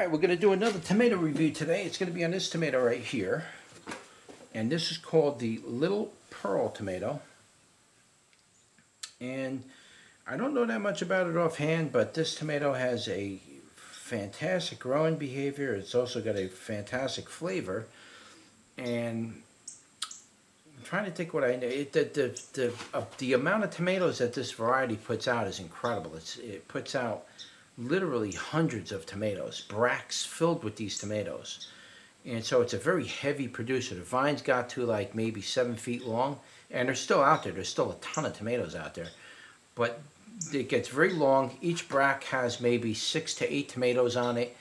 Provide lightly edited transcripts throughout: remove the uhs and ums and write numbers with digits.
Alright, we're going to do another tomato review today. It's going to be on this tomato right here. And this is called the Little Pearl tomato. And I don't know that much about it offhand, but this tomato has a fantastic growing behavior. It's also got a fantastic flavor. And I'm trying to think what I know. The amount of tomatoes that this variety puts out is incredible. It puts out literally hundreds of tomatoes, bracts filled with these tomatoes. And so it's a very heavy producer. The vines got to like maybe 7 feet long, and they're still out there. There's still a ton of tomatoes out there. But it gets very long. Each bract has maybe 6 to 8 tomatoes on it,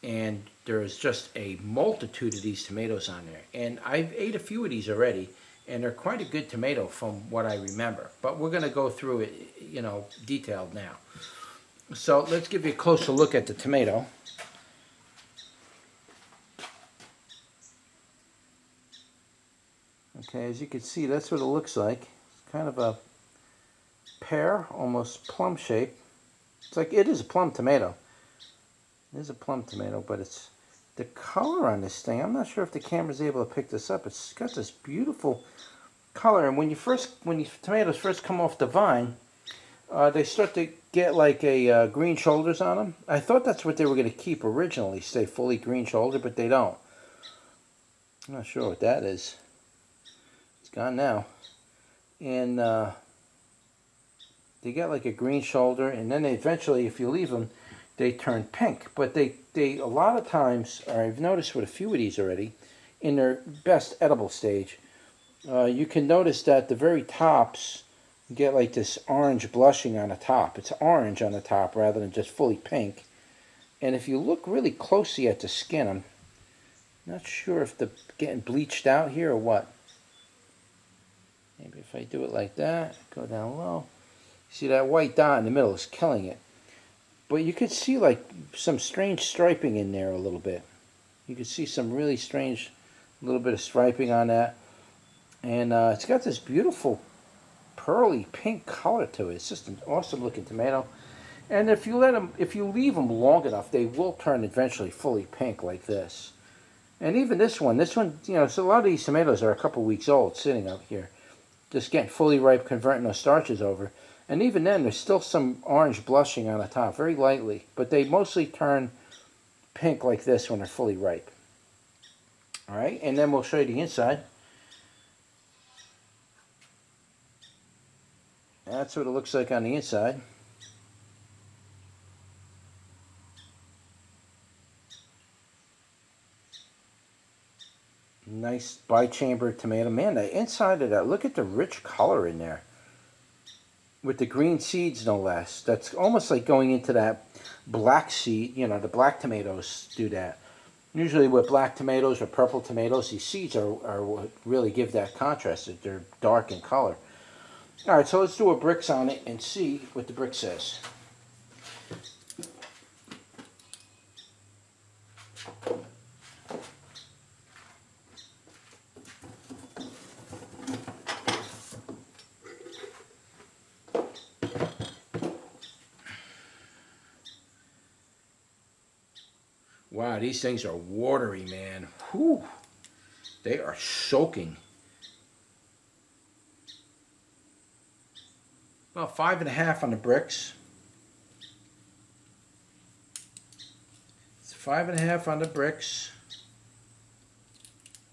and there's just a multitude of these tomatoes on there. And I've ate a few of these already, and they're quite a good tomato from what I remember. But we're going to go through it, detailed now. So let's give you a closer look at the tomato. Okay, as you can see, that's what it looks like. It's kind of a pear, almost plum shape. It's like, it is a plum tomato. It is a plum tomato, but it's the color on this thing. I'm not sure if the camera's able to pick this up. It's got this beautiful color, and when the tomatoes first come off the vine, they start to get like a green shoulders on them. I thought that's what they were going to keep originally, stay fully green shoulder, but they don't. I'm not sure what that is. It's gone now. And they get like a green shoulder, and then they eventually, if you leave them, they turn pink. But they a lot of times, or I've noticed with a few of these already, in their best edible stage, you can notice that the very tops get like this orange blushing on the top. It's orange on the top rather than just fully pink. And if you look really closely at the skin, I'm not sure if they're getting bleached out here or what. Maybe if I do it like that, go down low. See that white dot in the middle is killing it. But you could see like some strange striping in there a little bit. You could see some really strange little bit of striping on that. And it's got this beautiful pearly pink color to it. It's just an awesome looking tomato. And if you leave them long enough, they will turn eventually fully pink like this. And even this one, so a lot of these tomatoes are a couple weeks old sitting up here, just getting fully ripe, converting those starches over. And even then, there's still some orange blushing on the top, very lightly. But they mostly turn pink like this when they're fully ripe. All right, and then we'll show you the inside. That's what it looks like on the inside. Nice bi-chamber tomato. Man, the inside of that, look at the rich color in there. With the green seeds, no less. That's almost like going into that black seed. The black tomatoes do that. Usually with black tomatoes or purple tomatoes, these seeds are what really give that contrast. They're dark in color. All right, so let's do a bricks on it and see what the brick says. Wow, these things are watery, man. Whew. They are soaking. About 5.5 on the bricks. It's 5.5 on the bricks.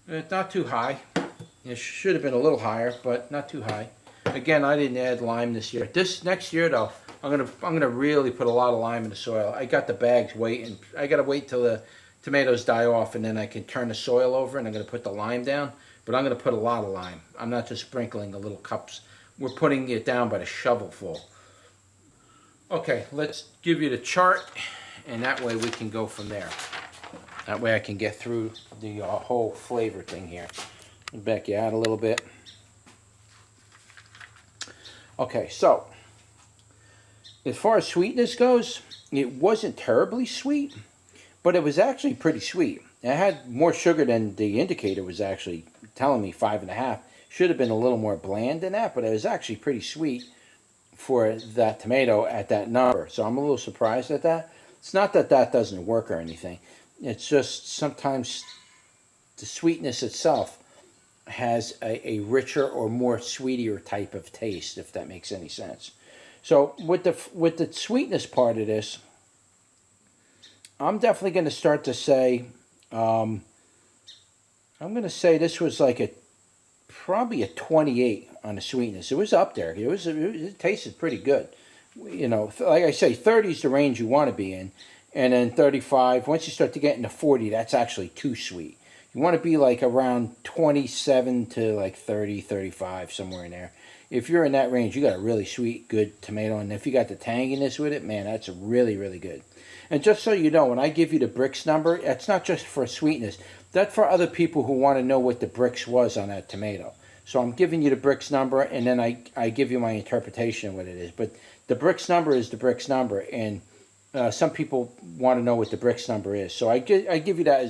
It's not too high. It should have been a little higher, but not too high. Again, I didn't add lime this year. This next year, though, I'm gonna really put a lot of lime in the soil. I got the bags waiting. I gotta wait till the tomatoes die off, and then I can turn the soil over, and I'm gonna put the lime down. But I'm gonna put a lot of lime. I'm not just sprinkling the little cups. We're putting it down by the shovelful. Okay, let's give you the chart, and that way we can go from there. That way I can get through the whole flavor thing here. Back you out a little bit. Okay, so as far as sweetness goes, it wasn't terribly sweet, but it was actually pretty sweet. It had more sugar than the indicator was actually telling me, 5.5. Should have been a little more bland than that, but it was actually pretty sweet for that tomato at that number. So I'm a little surprised at that. It's not that that doesn't work or anything. It's just sometimes the sweetness itself has a richer or more sweeter type of taste, if that makes any sense. So with the sweetness part of this, I'm definitely going to start to say, I'm going to say this was like probably a 28 on the sweetness. It was up there. It tasted pretty good. You know, like I say, 30 is the range you want to be in, and then 35. Once you start to get into 40, that's actually too sweet. You want to be like around 27 to like 30, 35, somewhere in there. If you're in that range, you got a really sweet, good tomato. And if you got the tanginess with it, man, that's really, really good. And just so you know, when I give you the Brix number, it's not just for sweetness. That's for other people who want to know what the Brix was on that tomato. So I'm giving you the Brix number, and then I give you my interpretation of what it is. But the Brix number is the Brix number, and some people want to know what the Brix number is. So I give you that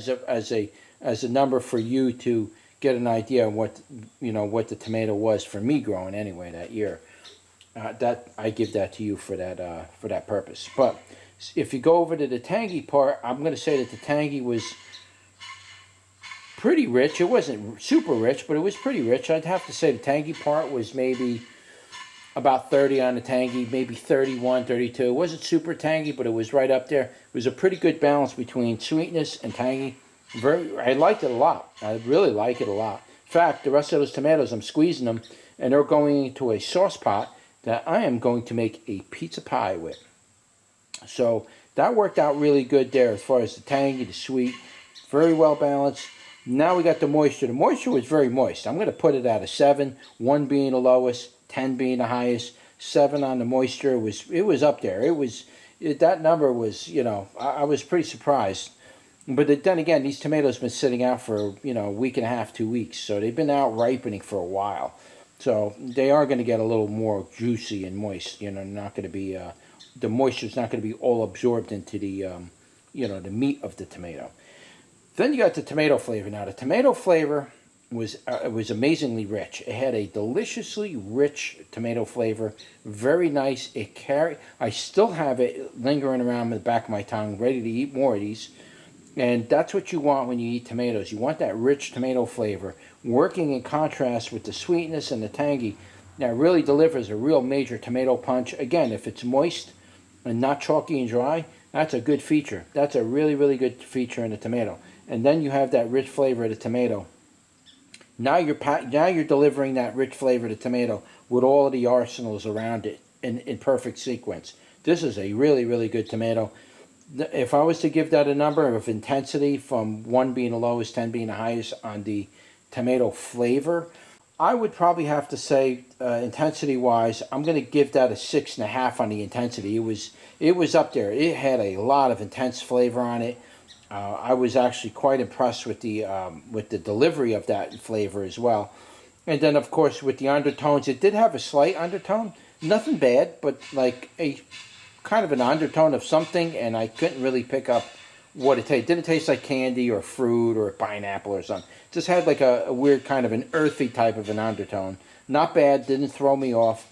as a number for you to get an idea of what the tomato was for me growing anyway that year. That I give that to you for that purpose. But if you go over to the tangy part, I'm going to say that the tangy was pretty rich. It wasn't super rich, but it was pretty rich. I'd have to say the tangy part was maybe about 30 on the tangy, maybe 31, 32. It wasn't super tangy, but it was right up there. It was a pretty good balance between sweetness and tangy. I liked it a lot. I really like it a lot. In fact, the rest of those tomatoes, I'm squeezing them, and they're going into a sauce pot that I am going to make a pizza pie with. So that worked out really good there as far as the tangy, the sweet, very well balanced. Now we got the moisture. The moisture was very moist. I'm going to put it at a 7, 1 being the lowest, 10 being the highest, 7 on the moisture. It was up there. That number was, I was pretty surprised. But then again, these tomatoes have been sitting out for, a week and a half, 2 weeks. So they've been out ripening for a while. So they are going to get a little more juicy and moist. Not going to be, the moisture's not going to be all absorbed into the, the meat of the tomato. Then you got the tomato flavor. Now, the tomato flavor was amazingly rich. It had a deliciously rich tomato flavor, very nice. I still have it lingering around in the back of my tongue, ready to eat more of these. And that's what you want when you eat tomatoes. You want that rich tomato flavor, working in contrast with the sweetness and the tangy. That really delivers a real major tomato punch. Again, if it's moist and not chalky and dry, that's a good feature. That's a really, really good feature in the tomato. And then you have that rich flavor of the tomato. Now you're delivering that rich flavor of the tomato with all of the arsenals around it in perfect sequence. This is a really, really good tomato. If I was to give that a number of intensity, from 1 being the lowest, 10 being the highest on the tomato flavor, I would probably have to say, intensity-wise, I'm going to give that a 6.5 on the intensity. It was up there. It had a lot of intense flavor on it. I was actually quite impressed with the delivery of that flavor as well. And then, of course, with the undertones, it did have a slight undertone. Nothing bad, but like a kind of an undertone of something, and I couldn't really pick up what it tasted. It didn't taste like candy or fruit or pineapple or something. It just had like a weird kind of an earthy type of an undertone. Not bad, didn't throw me off.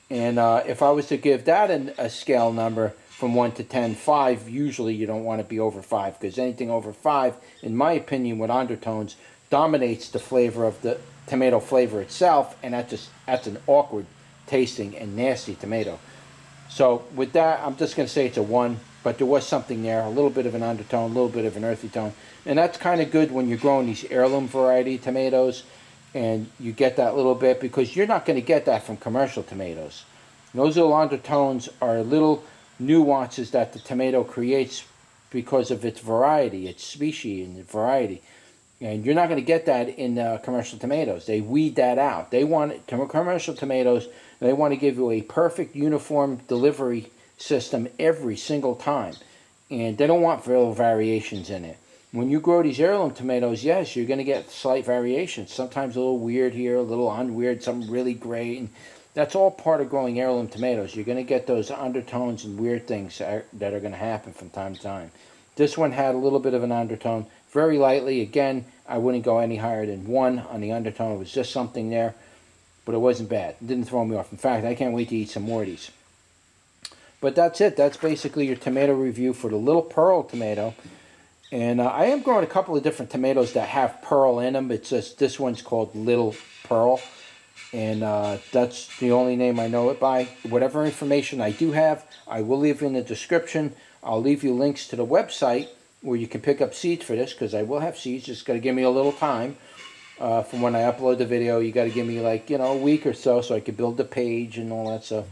And if I was to give that a scale number from 1 to 10, 5, usually you don't want to be over 5, because anything over 5, in my opinion, with undertones, dominates the flavor of the tomato flavor itself, and that's an awkward tasting and nasty tomato. So with that, I'm just going to say it's a 1, but there was something there, a little bit of an undertone, a little bit of an earthy tone. And that's kind of good when you're growing these heirloom variety tomatoes, and you get that little bit, because you're not going to get that from commercial tomatoes. Those little undertones are little nuances that the tomato creates because of its variety, its species and variety. And you're not going to get that in commercial tomatoes. They weed that out. Commercial tomatoes, they want to give you a perfect uniform delivery system every single time. And they don't want little variations in it. When you grow these heirloom tomatoes, yes, you're going to get slight variations. Sometimes a little weird here, a little unweird, something really great. And that's all part of growing heirloom tomatoes. You're going to get those undertones and weird things that are going to happen from time to time. This one had a little bit of an undertone, very lightly. Again, I wouldn't go any higher than 1 on the undertone. It was just something there, but it wasn't bad. It didn't throw me off. In fact, I can't wait to eat some more of these. But that's it. That's basically your tomato review for the Little Pearl tomato. And I am growing a couple of different tomatoes that have pearl in them. It's just this one's called Little Pearl. And that's the only name I know it by. Whatever information I do have, I will leave in the description. I'll leave you links to the website where you can pick up seeds for this, because I will have seeds. Just got to give me a little time. From when I upload the video, you got to give me like, a week or so I could build the page and all that stuff.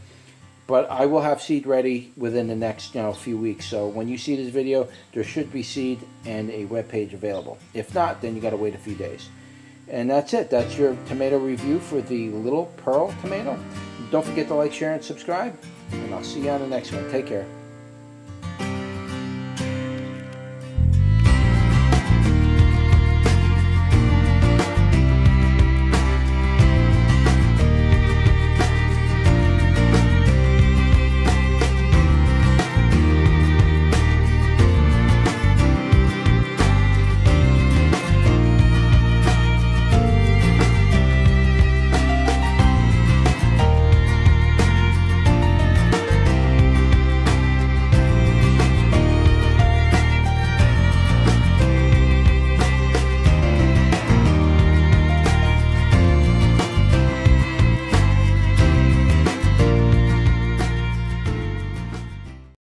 But I will have seed ready within the next few weeks. So when you see this video, there should be seed and a web page available. If not, then you got to wait a few days. And that's it. That's your tomato review for the Little Pearl tomato. Don't forget to like, share, and subscribe. And I'll see you on the next one. Take care.